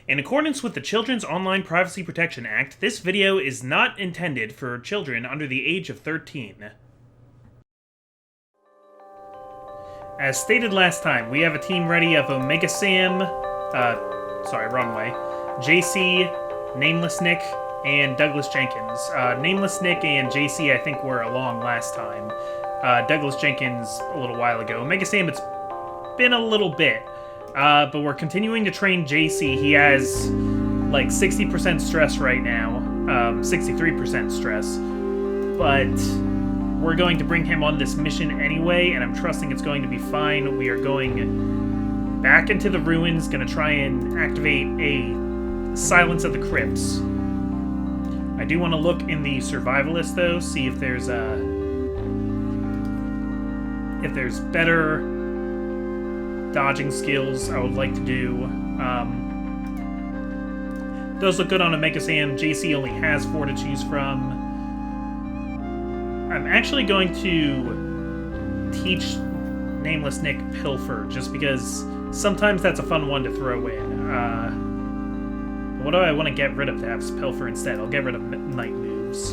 In accordance with the Children's Online Privacy Protection Act, this video is not intended for children under the age of 13. As stated last time, we have a team ready of Omega Sam, wrong way, JC, Nameless Nick, and Douglas Jenkins. Nameless Nick and JC, I think, were along last time. Douglas Jenkins a little while ago. Omega Sam, it's been a little bit. But we're continuing to train JC. He has like 60% stress right now, 63% stress. But we're going to bring him on this mission anyway, and I'm trusting it's going to be fine. We are going back into the ruins, gonna try and activate a Silence of the Crypts. I do want to look in the survivalist though, see if there's better dodging skills I would like to do. Those look good on Omega Sam. JC only has 4 to choose from. I'm actually going to teach Nameless Nick Pilfer, just because sometimes that's a fun one to throw in. What do I want to get rid of to have Pilfer instead? I'll get rid of Night Moves.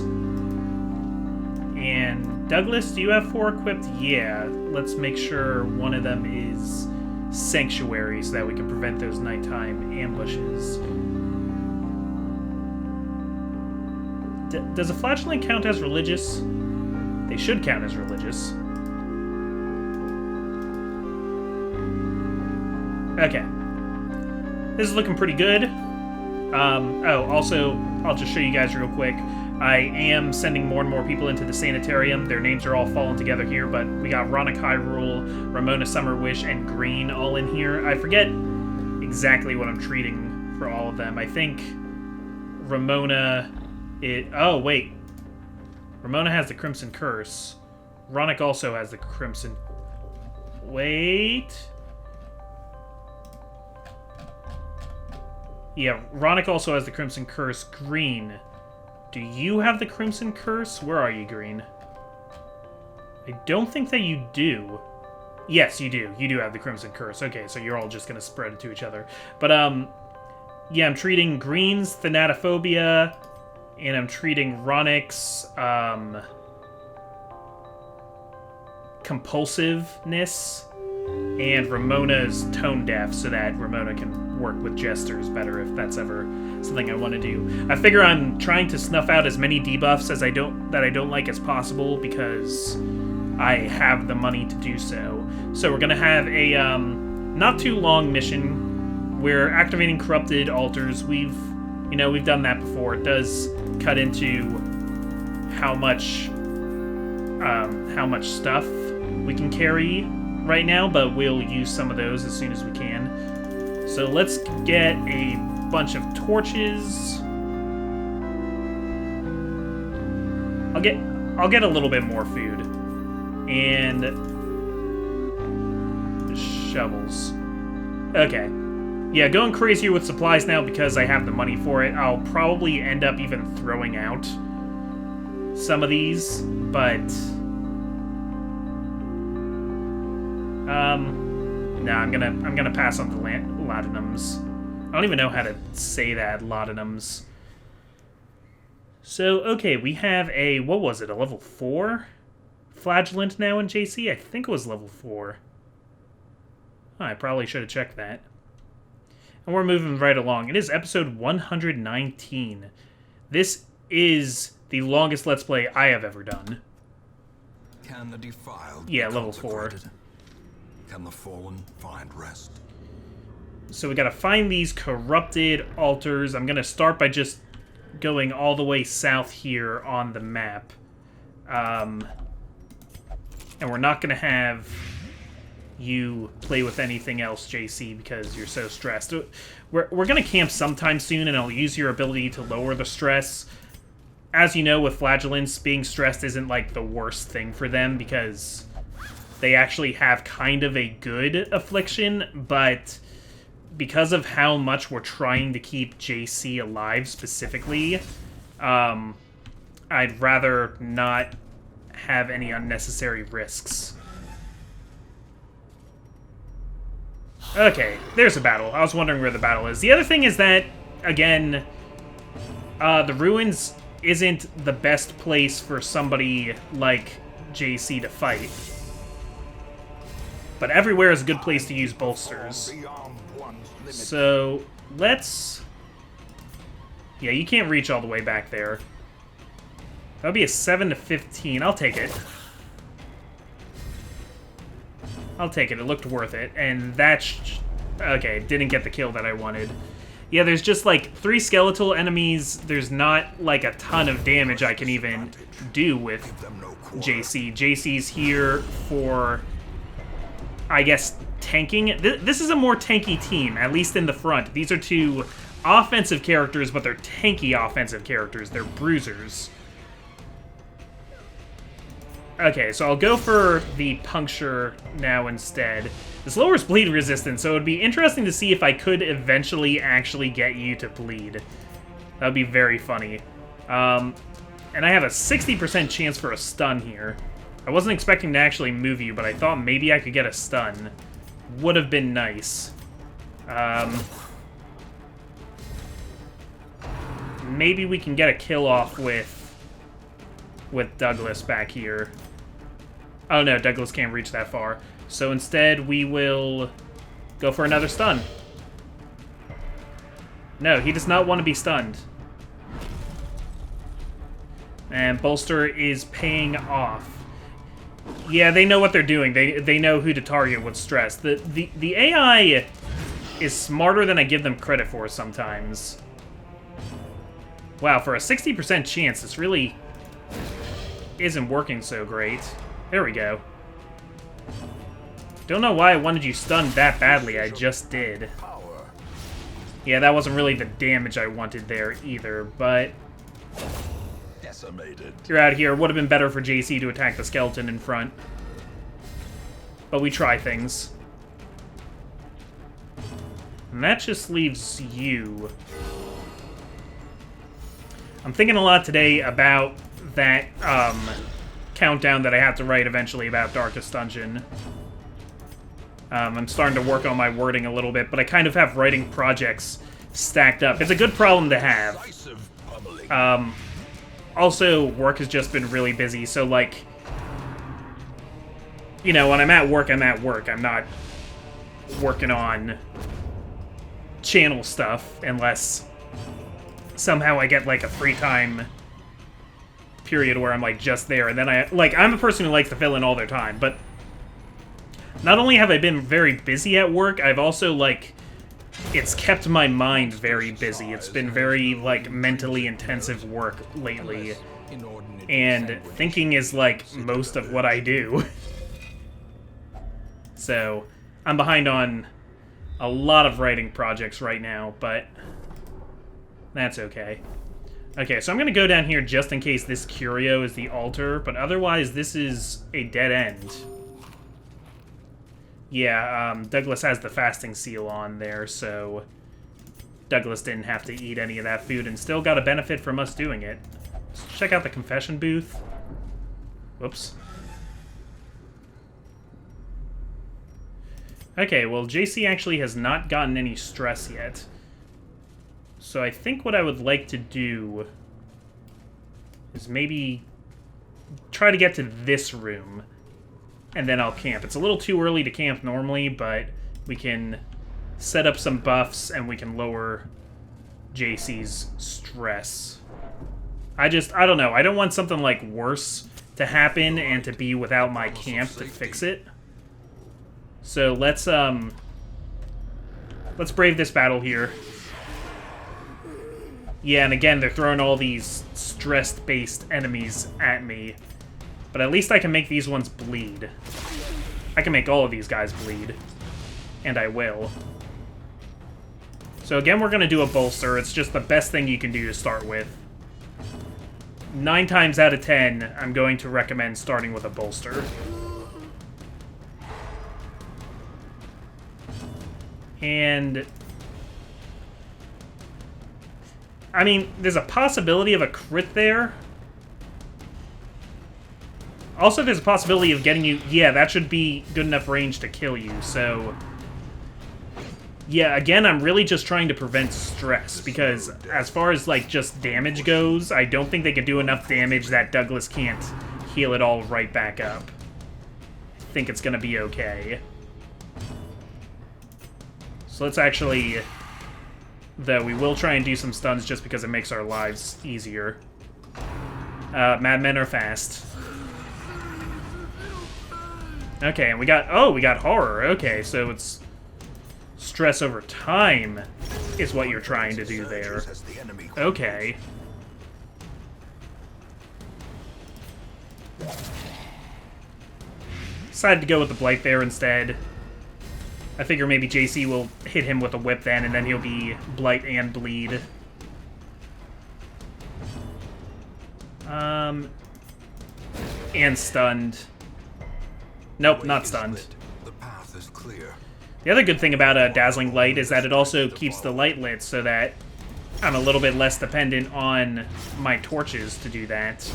And Douglas, do you have 4 equipped? Yeah. Let's make sure one of them is Sanctuary so that we can prevent those nighttime ambushes. Does a flagellant count as religious? They should count as religious. Okay. This is looking pretty good. Also, I'll just show you guys real quick. I am sending more and more people into the sanitarium. Their names are all falling together here, but we got Ronick Hyrule, Ramona Summer Wish, and Green all in here. I forget exactly what I'm treating for all of them. I think Ramona... Oh, wait. Ramona has the Crimson Curse. Ronick also has the Crimson... Wait... Yeah, Ronick also has the Crimson Curse. Green... Do you have the Crimson Curse? Where are you, Green? I don't think that you do. Yes, you do. You do have the Crimson Curse. Okay, so you're all just gonna spread it to each other. But, yeah, I'm treating Green's Thanatophobia, and I'm treating Ronick's, compulsiveness, and Ramona's tone deaf, so that Ramona can work with jesters better if that's ever something I want to do. I figure I'm trying to snuff out as many debuffs as I don't like as possible because I have the money to do so. So we're gonna have a not too long mission. We're activating corrupted altars. We've done that before. It does cut into how much stuff we can carry right now, but we'll use some of those as soon as we can. So let's get a bunch of torches. I'll get a little bit more food. And shovels. Okay. Yeah, going crazier with supplies now because I have the money for it. I'll probably end up even throwing out some of these, but no, I'm gonna pass on the laudanums. I don't even know how to say that, laudanums. So, okay, we have a, what was it, a level 4 flagellant now in JC? I think it was level 4. Oh, I probably should have checked that. And we're moving right along. It is episode 119. This is the longest Let's Play I have ever done. Can the defiled yeah, level 4. Can the fallen find rest? So we gotta find these corrupted altars. I'm gonna start by just going all the way south here on the map. And we're not gonna have you play with anything else, JC, because you're so stressed. We're gonna camp sometime soon, and I'll use your ability to lower the stress. As you know, with flagellants, being stressed isn't like the worst thing for them, because they actually have kind of a good affliction, but because of how much we're trying to keep JC alive specifically, I'd rather not have any unnecessary risks. Okay, there's a battle. I was wondering where the battle is. The other thing is that, again, the ruins isn't the best place for somebody like JC to fight. But everywhere is a good place to use bolsters. So, let's... Yeah, you can't reach all the way back there. That would be a 7 to 15. I'll take it. I'll take it. It looked worth it. And that's... Okay, didn't get the kill that I wanted. Yeah, there's just, like, 3 skeletal enemies. There's not, like, a ton of damage I can even do with JC. JC's here for, I guess, tanking. This is a more tanky team, at least in the front. These are 2 offensive characters, but they're tanky offensive characters. They're bruisers. Okay, so I'll go for the puncture now instead. This lowers bleed resistance, so it would be interesting to see if I could eventually actually get you to bleed. That would be very funny. And I have a 60% chance for a stun here. I wasn't expecting to actually move you, but I thought maybe I could get a stun. Would have been nice. Maybe we can get a kill off with Douglas back here. Oh no, Douglas can't reach that far. So instead, we will go for another stun. No, he does not want to be stunned. And Bolster is paying off. Yeah, they know what they're doing. They know who to target with stress. The AI is smarter than I give them credit for sometimes. Wow, for a 60% chance, this really isn't working so great. There we go. Don't know why I wanted you stunned that badly, I just did. Yeah, that wasn't really the damage I wanted there either, but... Decimated. You're out of here. Would have been better for JC to attack the skeleton in front. But we try things. And that just leaves you. I'm thinking a lot today about that, countdown that I have to write eventually about Darkest Dungeon. I'm starting to work on my wording a little bit, but I kind of have writing projects stacked up. It's a good problem to have. Also, work has just been really busy, so, like, you know, when I'm at work, I'm at work. I'm not working on channel stuff unless somehow I get, like, a free time period where I'm, like, just there. And then I'm a person who likes to fill in all their time, but not only have I been very busy at work, I've also, like, it's kept my mind very busy. It's been very, like, mentally intensive work lately. And thinking is, like, most of what I do. So, I'm behind on a lot of writing projects right now, but that's okay. Okay, so I'm going to go down here just in case this curio is the altar, but otherwise this is a dead end. Yeah, Douglas has the fasting seal on there, so Douglas didn't have to eat any of that food and still got a benefit from us doing it. Let's check out the confession booth. Whoops. Okay, well, JC actually has not gotten any stress yet. So I think what I would like to do is maybe try to get to this room, and then I'll camp. It's a little too early to camp normally, but we can set up some buffs, and we can lower JC's stress. I don't know. I don't want something, like, worse to happen and to be without my camp to fix it. So let's brave this battle here. Yeah, and again, they're throwing all these stress-based enemies at me. But at least I can make these ones bleed. I can make all of these guys bleed. And I will. So again, we're going to do a bolster. It's just the best thing you can do to start with. 9 times out of 10, I'm going to recommend starting with a bolster. And I mean, there's a possibility of a crit there. Also, there's a possibility of getting you... Yeah, that should be good enough range to kill you, so... Yeah, again, I'm really just trying to prevent stress, because as far as, like, just damage goes, I don't think they can do enough damage that Douglas can't heal it all right back up. I think it's gonna be okay. So let's actually... Though we will try and do some stuns just because it makes our lives easier. Madmen are fast. Okay, and we got... Oh, we got horror. Okay, so it's... Stress over time is what you're trying to do there. Okay. Decided to go with the Blight there instead. I figure maybe JC will hit him with a whip then, and then he'll be Blight and Bleed. And stunned. Nope, not stunned. The path is clear. The other good thing about a Dazzling Light is that it also keeps the light lit so that I'm a little bit less dependent on my torches to do that.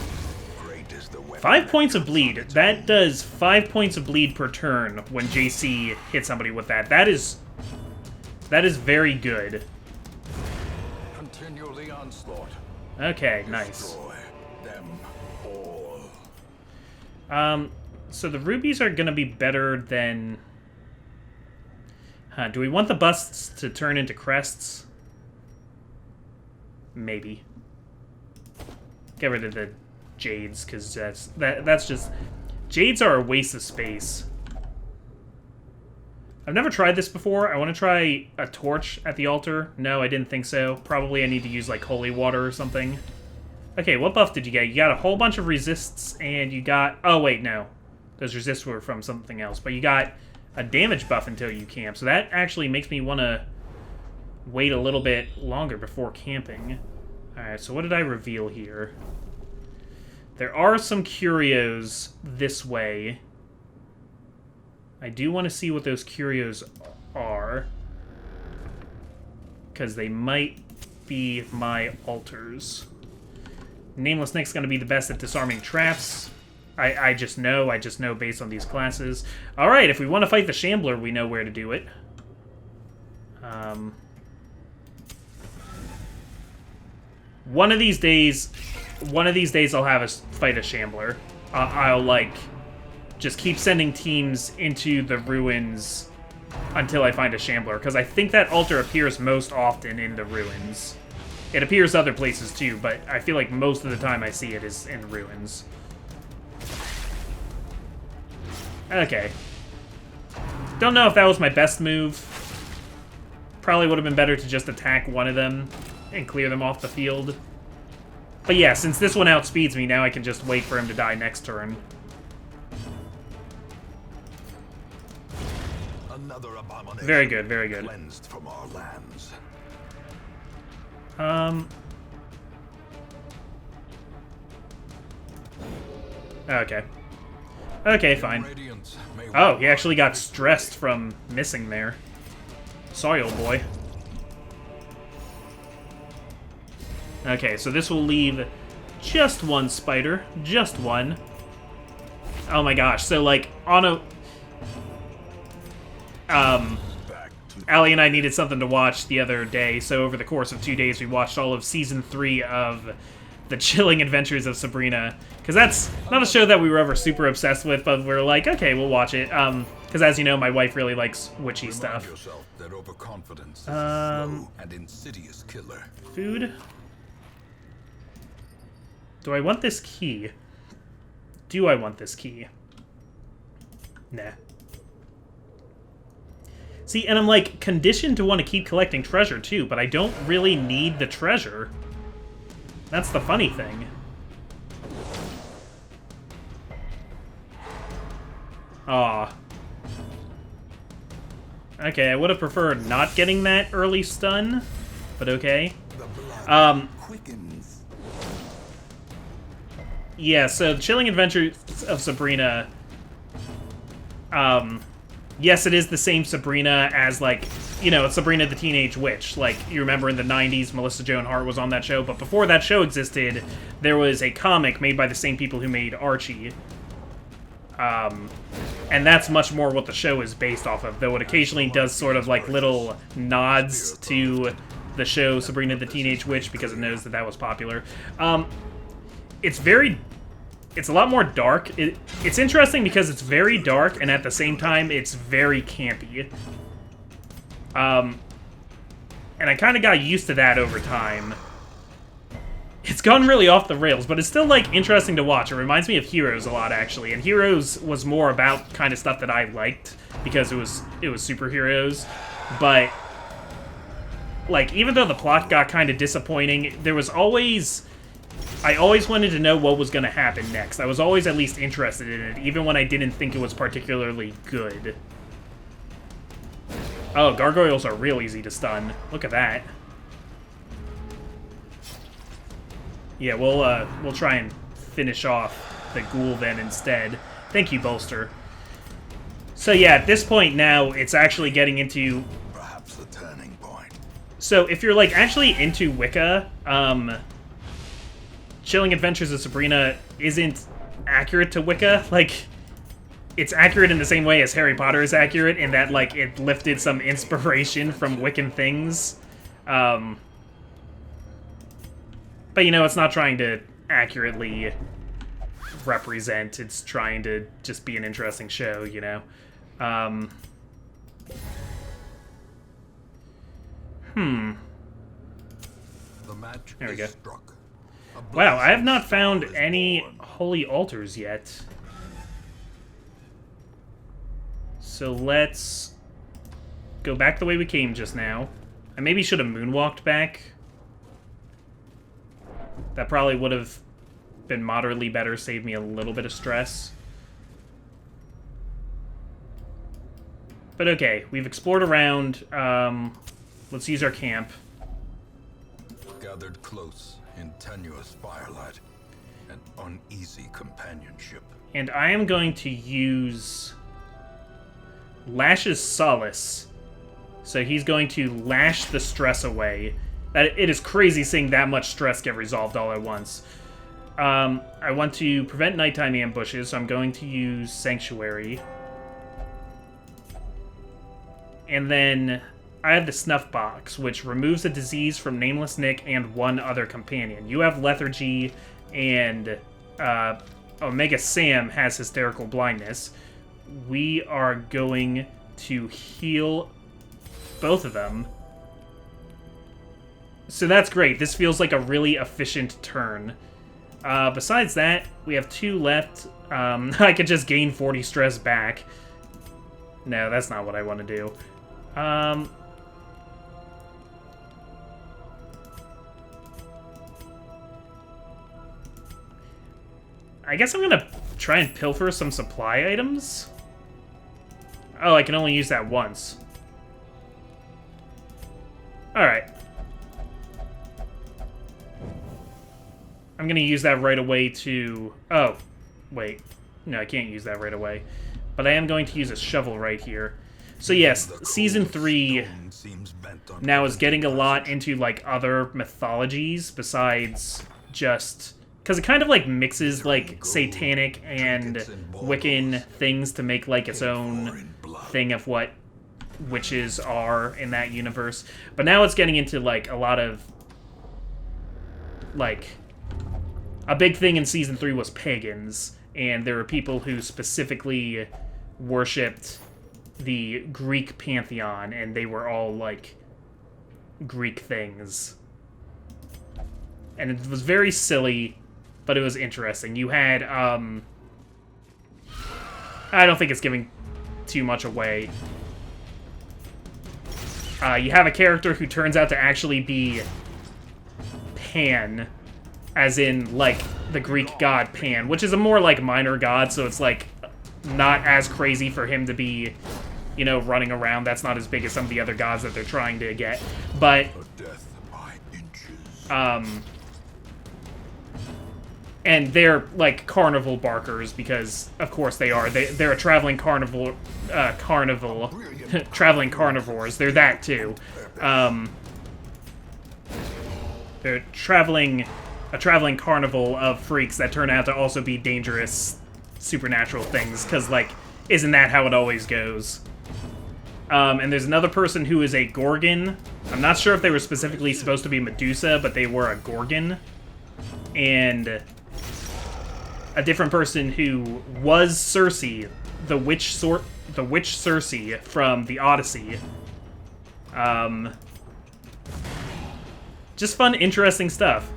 5 points of bleed. That does 5 points of bleed per turn when JC hits somebody with that. That is very good. Continue the onslaught. Okay, nice. Destroy them all. So the rubies are gonna be better than... do we want the busts to turn into crests? Maybe. Get rid of the jades, because that's just... Jades are a waste of space. I've never tried this before. I want to try a torch at the altar. No, I didn't think so. Probably I need to use, like, holy water or something. Okay, what buff did you get? You got a whole bunch of resists, and you got... Oh, wait, no. Those resists were from something else. But you got a damage buff until you camp, so that actually makes me want to wait a little bit longer before camping. Alright, so what did I reveal here? There are some curios this way. I do want to see what those curios are, because they might be my altars. Nameless Nick's going to be the best at disarming traps. I just know based on these classes. Alright, if we want to fight the Shambler, we know where to do it. One of these days I'll have us fight a Shambler. I'll, like, just keep sending teams into the ruins until I find a Shambler, because I think that altar appears most often in the ruins. It appears other places too, but I feel like most of the time I see it is in ruins. Okay. Don't know if that was my best move. Probably would have been better to just attack one of them and clear them off the field. But yeah, since this one outspeeds me, now I can just wait for him to die next turn. Another abomination Very good, very good. cleansed from our lands. Okay. Okay, fine. Oh, he actually got stressed from missing there. Sorry, old boy. Okay, so this will leave just one spider. Just one. Oh my gosh, so, like, on a... Allie and I needed something to watch the other day, so over the course of 2 days we watched all of Season 3 of The Chilling Adventures of Sabrina. Because that's not a show that we were ever super obsessed with, but we were like, okay, we'll watch it. Because as you know, my wife really likes witchy stuff. That overconfidence is a slow and insidious killer. Food? Do I want this key? Do I want this key? Nah. See, and I'm, like, conditioned to want to keep collecting treasure, too, but I don't really need the treasure. That's the funny thing. Aw. Okay, I would have preferred not getting that early stun, but okay. Yeah, so Chilling Adventures of Sabrina, yes, it is the same Sabrina as, like, you know, it's Sabrina the Teenage Witch. Like, you remember in the 90s, Melissa Joan Hart was on that show, but before that show existed, there was a comic made by the same people who made Archie. And that's much more what the show is based off of, though it occasionally does sort of like little nods to the show Sabrina the Teenage Witch because it knows that that was popular. It's a lot more dark. It's interesting because it's very dark, and at the same time, it's very campy. And I kind of got used to that over time. It's gone really off the rails, but it's still, like, interesting to watch. It reminds me of Heroes a lot, actually. And Heroes was more about kind of stuff that I liked, because it was superheroes. But, like, even though the plot got kind of disappointing, there was always... I always wanted to know what was going to happen next. I was always at least interested in it, even when I didn't think it was particularly good. Oh, gargoyles are real easy to stun. Look at that. Yeah, we'll try and finish off the ghoul then instead. Thank you, Bolster. So yeah, at this point now, it's actually getting into... Perhaps the turning point. So if you're, like, actually into Wicca, Chilling Adventures of Sabrina isn't accurate to Wicca. Like, it's accurate in the same way as Harry Potter is accurate, in that, like, it lifted some inspiration from Wiccan things. But, you know, it's not trying to accurately represent. It's trying to just be an interesting show, you know? The match There we go. struck. Wow, I have not found any holy altars yet. So let's go back the way we came just now. I maybe should have moonwalked back. That probably would have been moderately better, saved me a little bit of stress. But okay, we've explored around. Let's use our camp. Gathered close in tenuous firelight and uneasy companionship. And I am going to use Lash's Solace. So he's going to lash the stress away. It is crazy seeing that much stress get resolved all at once. I want to prevent nighttime ambushes, so I'm going to use Sanctuary. And then I have the Snuff Box, which removes a disease from Nameless Nick and one other companion. You have Lethargy, and Omega Sam has Hysterical Blindness. We are going to heal both of them. So that's great. This feels like a really efficient turn. Besides that, we have 2 left. I could just gain 40 stress back. No, that's not what I want to do. I guess I'm gonna try and pilfer some supply items. Oh, I can only use that once. Alright. I'm gonna use that right away to... Oh, wait. No, I can't use that right away. But I am going to use a shovel right here. So yes, Season 3 now is getting a lot into, like, other mythologies besides just... Because it kind of, like, mixes, like, satanic and Wiccan things to make, like, its own thing of what witches are in that universe. But now it's getting into, like, a lot of, like... A big thing in Season 3 was pagans, and there were people who specifically worshipped the Greek pantheon, and they were all, like, Greek things. And it was very silly, but it was interesting. You had, I don't think it's giving too much away. You have a character who turns out to actually be Pan, as in, like, the Greek god Pan, which is a more, like, minor god, so it's, like, not as crazy for him to be, you know, running around. That's not as big as some of the other gods that they're trying to get. But, and they're, like, carnival barkers, because, of course they are. They're a traveling carnival, traveling carnivores. They're that, too. They're a traveling carnival of freaks that turn out to also be dangerous supernatural things, because, like, isn't that how it always goes? And there's another person who is a Gorgon. I'm not sure if they were specifically supposed to be Medusa, but they were a Gorgon. And a different person who was Circe, the witch Circe from the Odyssey. Just fun, interesting stuff.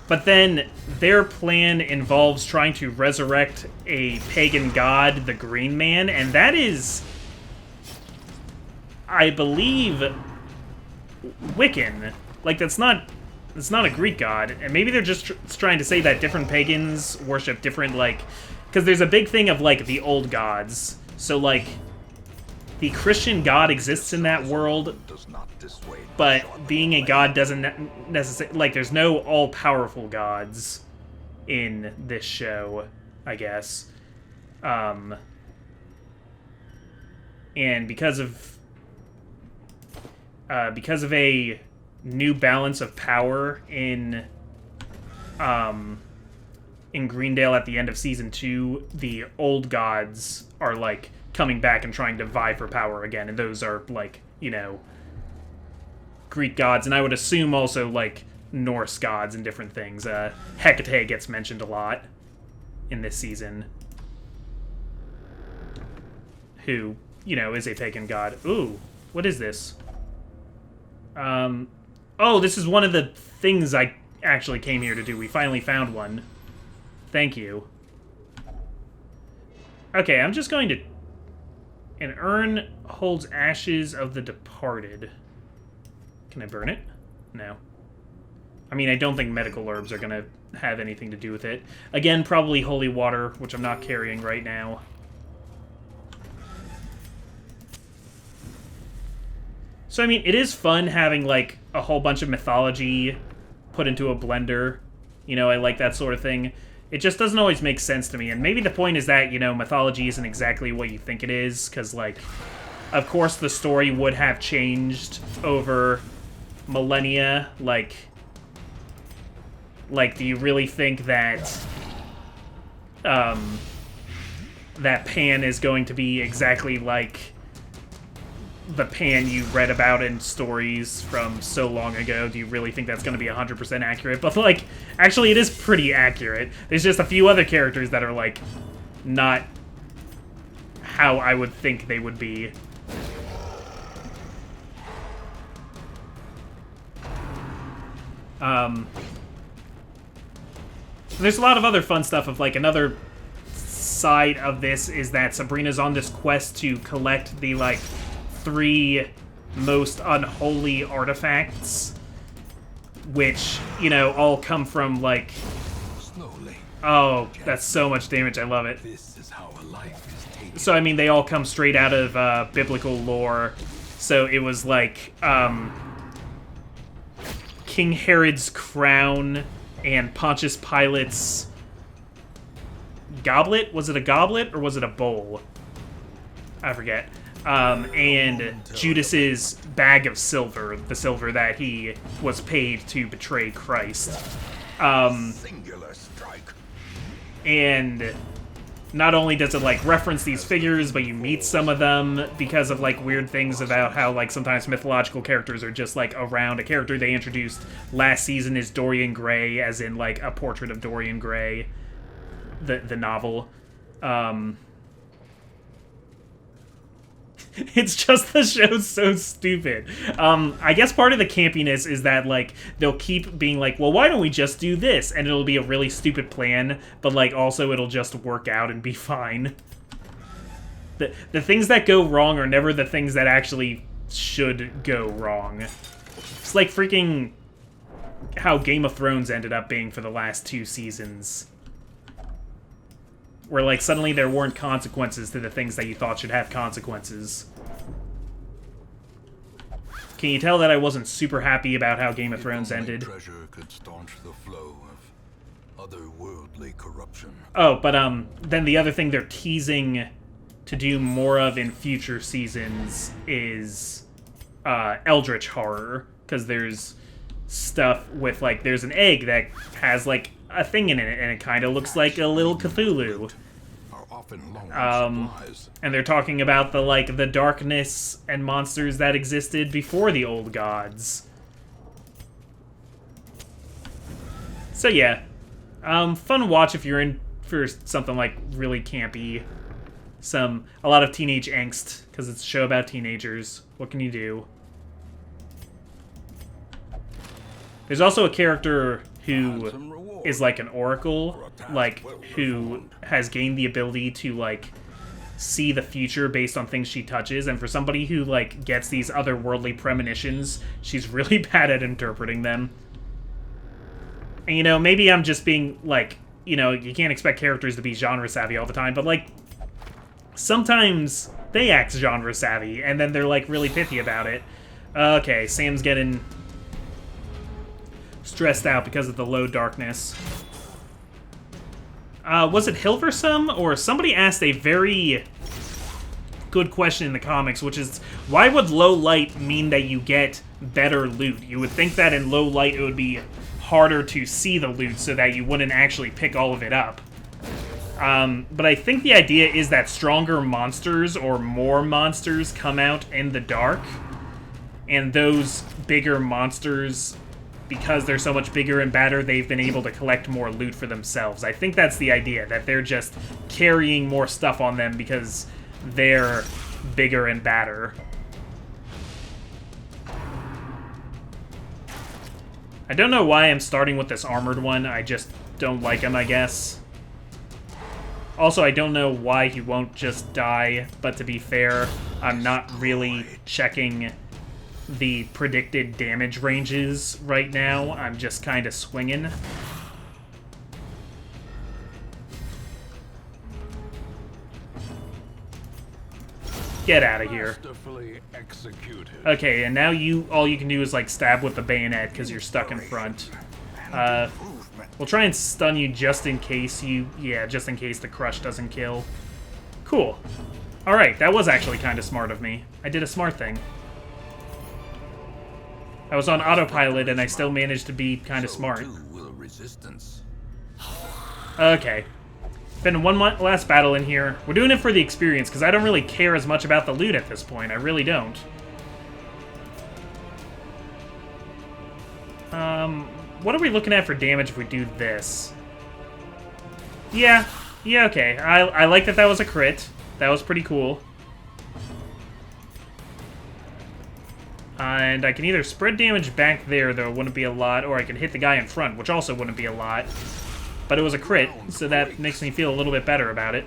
But then their plan involves trying to resurrect a pagan god, the Green Man, and that is, I believe, Wiccan. Like, it's not a Greek god, and maybe they're just trying to say that different pagans worship different, like, because there's a big thing of, like, the old gods. So, like, the Christian god exists in that world, but being a god doesn't necessarily... Like, there's no all-powerful gods in this show, I guess. And because of a new balance of power in Greendale at the end of Season 2, the old gods are, like, coming back and trying to vie for power again, and those are, like, you know, Greek gods, and I would assume also, like, Norse gods and different things. Hecate gets mentioned a lot in this season, who, you know, is a pagan god. Ooh, what is this? Oh, this is one of the things I actually came here to do. We finally found one. Thank you. Okay, I'm just going to... An urn holds ashes of the departed. Can I burn it? No. I mean, I don't think medical herbs are going to have anything to do with it. Again, probably holy water, which I'm not carrying right now. So, I mean, it is fun having, like, a whole bunch of mythology put into a blender. You know, I like that sort of thing. It just doesn't always make sense to me. And maybe the point is that, you know, mythology isn't exactly what you think it is. Because, like, of course the story would have changed over millennia. Like, do you really think that, that Pan is going to be exactly like the Pan you read about in stories from so long ago? Do you really think that's going to be 100% accurate? But, like, actually it is pretty accurate. There's just a few other characters that are, like, not how I would think they would be. There's a lot of other fun stuff of, like, another side of this is that Sabrina's on this quest to collect the, like, 3 most unholy artifacts, which, you know, all come from, like... Slowly. Oh, that's so much damage. I love it. This is how a life is taken. So, I mean, they all come straight out of biblical lore. So it was, like, King Herod's crown and Pontius Pilate's goblet? Was it a goblet or was it a bowl? I forget. And Judas's bag of silver, the silver that he was paid to betray Christ. Singular strike. And not only does it, like, reference these figures, but you meet some of them because of, like, weird things about how, like, sometimes mythological characters are just, like, around. A character they introduced last season is Dorian Gray, as in, like, A Portrait of Dorian Gray, the novel. It's just the show's so stupid. I guess part of the campiness is that, like, they'll keep being like, well, why don't we just do this? And it'll be a really stupid plan, but, like, also it'll just work out and be fine. The things that go wrong are never the things that actually should go wrong. It's like freaking how Game of Thrones ended up being for the last 2 seasons. Where, like, suddenly there weren't consequences to the things that you thought should have consequences. Can you tell that I wasn't super happy about how Game of Thrones ended? Treasure could staunch the flow of otherworldly corruption. Oh, but, then the other thing they're teasing to do more of in future seasons is, Eldritch horror. Because there's stuff with, like, there's an egg that has, like, a thing in it, and it kind of looks like a little Cthulhu. Are often low on supplies. And they're talking about the darkness and monsters that existed before the old gods. So yeah, fun watch if you're in for something like really campy. A lot of teenage angst, because it's a show about teenagers. What can you do? There's also a character who is like an oracle, like, who has gained the ability to, like, see the future based on things she touches, and for somebody who, like, gets these otherworldly premonitions, she's really bad at interpreting them. And, you know, maybe I'm just being, like, you know, you can't expect characters to be genre savvy all the time, but, like, sometimes they act genre savvy, and then they're, like, really pithy about it. Okay, Sam's getting stressed out because of the low darkness. Was it Hilversum? Or somebody asked a very good question in the comics, which is, why would low light mean that you get better loot? You would think that in low light it would be harder to see the loot so that you wouldn't actually pick all of it up. But I think the idea is that stronger monsters or more monsters come out in the dark, and those bigger monsters, because they're so much bigger and badder, they've been able to collect more loot for themselves. I think that's the idea, that they're just carrying more stuff on them because they're bigger and badder. I don't know why I'm starting with this armored one. I just don't like him, I guess. Also, I don't know why he won't just die, but to be fair, I'm not really checking the predicted damage ranges right now. I'm just kind of swinging. Get out of here. Okay, and now all you can do is like stab with the bayonet because you're stuck in front. We'll try and stun you just in case just in case the crush doesn't kill. Cool. Alright, that was actually kind of smart of me. I did a smart thing. I was on autopilot and I still managed to be kind of smart. Okay. Been one last battle in here. We're doing it for the experience, because I don't really care as much about the loot at this point. I really don't. What are we looking at for damage if we do this? Yeah, okay. I like that was a crit. That was pretty cool. And I can either spread damage back there, though it wouldn't be a lot, or I can hit the guy in front, which also wouldn't be a lot. But it was a crit, so that makes me feel a little bit better about it.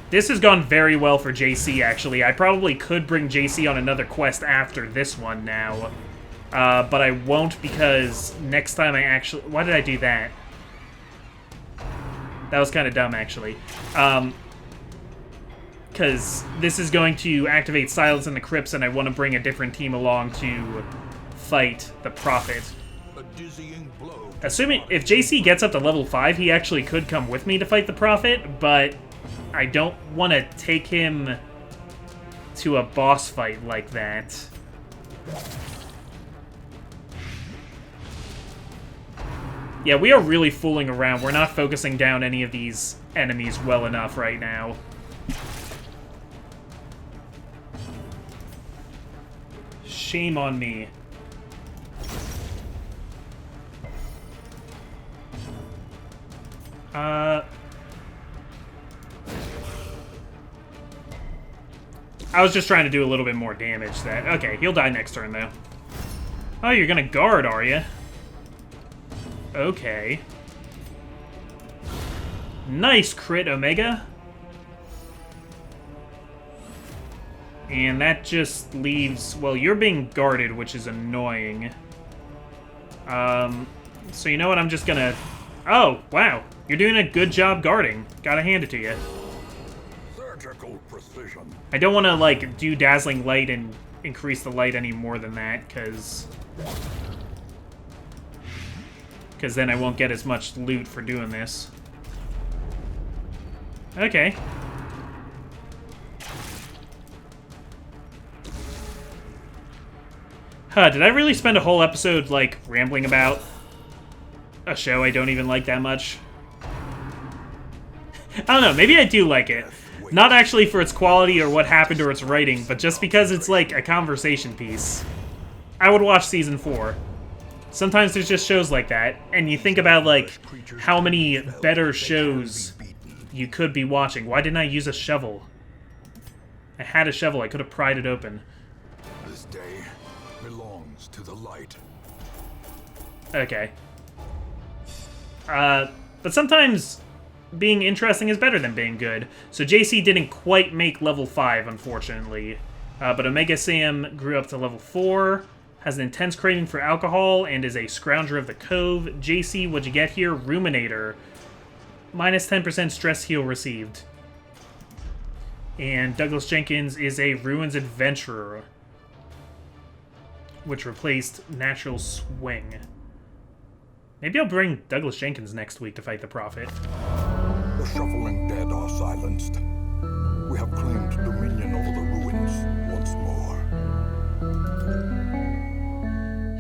This has gone very well for JC, actually. I probably could bring JC on another quest after this one now. But I won't, because next time I actually... Why did I do that? That was kind of dumb, actually. Because this is going to activate Silence in the Crypts, and I want to bring a different team along to fight the Prophet. Assuming if JC gets up to level 5, he actually could come with me to fight the Prophet, but I don't want to take him to a boss fight like that. Yeah, we are really fooling around. We're not focusing down any of these enemies well enough right now. Shame on me. I was just trying to do a little bit more damage. Okay, he'll die next turn, though. Oh, you're gonna guard, are you? Okay. Nice crit, Omega. And that just leaves... Well, you're being guarded, which is annoying. So you know what? I'm just gonna... Oh, wow. You're doing a good job guarding. Gotta hand it to you. Surgical precision. I don't want to, like, do Dazzling Light and increase the light any more than that, because then I won't get as much loot for doing this. Okay. Huh, did I really spend a whole episode, like, rambling about a show I don't even like that much. I don't know, maybe I do like it. Not actually for its quality or what happened or its writing, but just because it's like a conversation piece. I would watch season 4. Sometimes there's just shows like that, and you think about like how many better shows you could be watching. Why didn't I use a shovel? I had a shovel, I could have pried it open. This day belongs to the light. Okay. But sometimes being interesting is better than being good. So JC didn't quite make level 5, unfortunately. But Omega Sam grew up to level 4, has an intense craving for alcohol, and is a Scrounger of the Cove. JC, what'd you get here? Ruminator. Minus 10% stress heal received. And Douglas Jenkins is a Ruins Adventurer, which replaced Natural Swing. Maybe I'll bring Douglas Jenkins next week to fight the Prophet. The shuffling dead are silenced. We have claimed dominion over the ruins once more.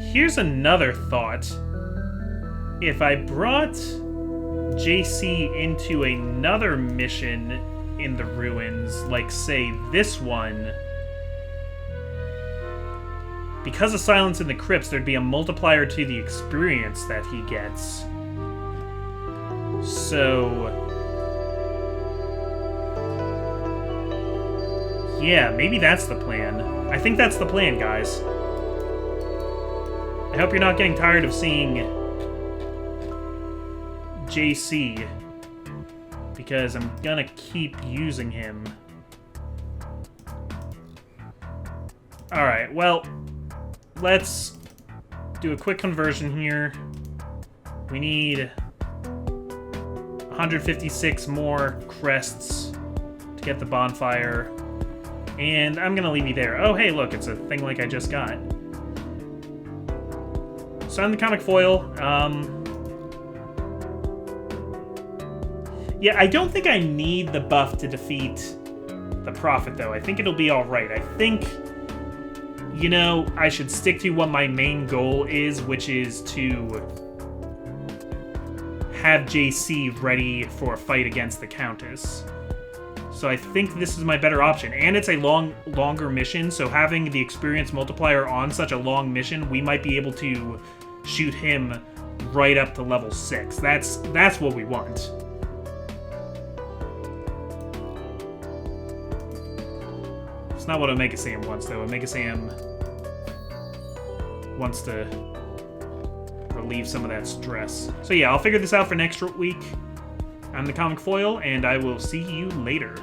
Here's another thought. If I brought JC into another mission in the ruins, like, say, this one, because of Silence in the Crypts, there'd be a multiplier to the experience that he gets. So... yeah, maybe that's the plan. I think that's the plan, guys. I hope you're not getting tired of seeing JC, because I'm gonna keep using him. Alright, well, let's do a quick conversion here. We need 156 more crests to get the bonfire. And I'm gonna leave you there. Oh, hey, look, it's a thing like I just got. So I'm the comic foil. Yeah, I don't think I need the buff to defeat the Prophet, though. I think it'll be alright. I think, you know, I should stick to what my main goal is, which is to have JC ready for a fight against the Countess. So I think this is my better option. And it's a longer mission, so having the experience multiplier on such a long mission, we might be able to shoot him right up to level 6. That's what we want. It's not what Omega Sam wants, though. Omega Sam wants to relieve some of that stress. So yeah, I'll figure this out for next week. I'm the Comic Foil, and I will see you later.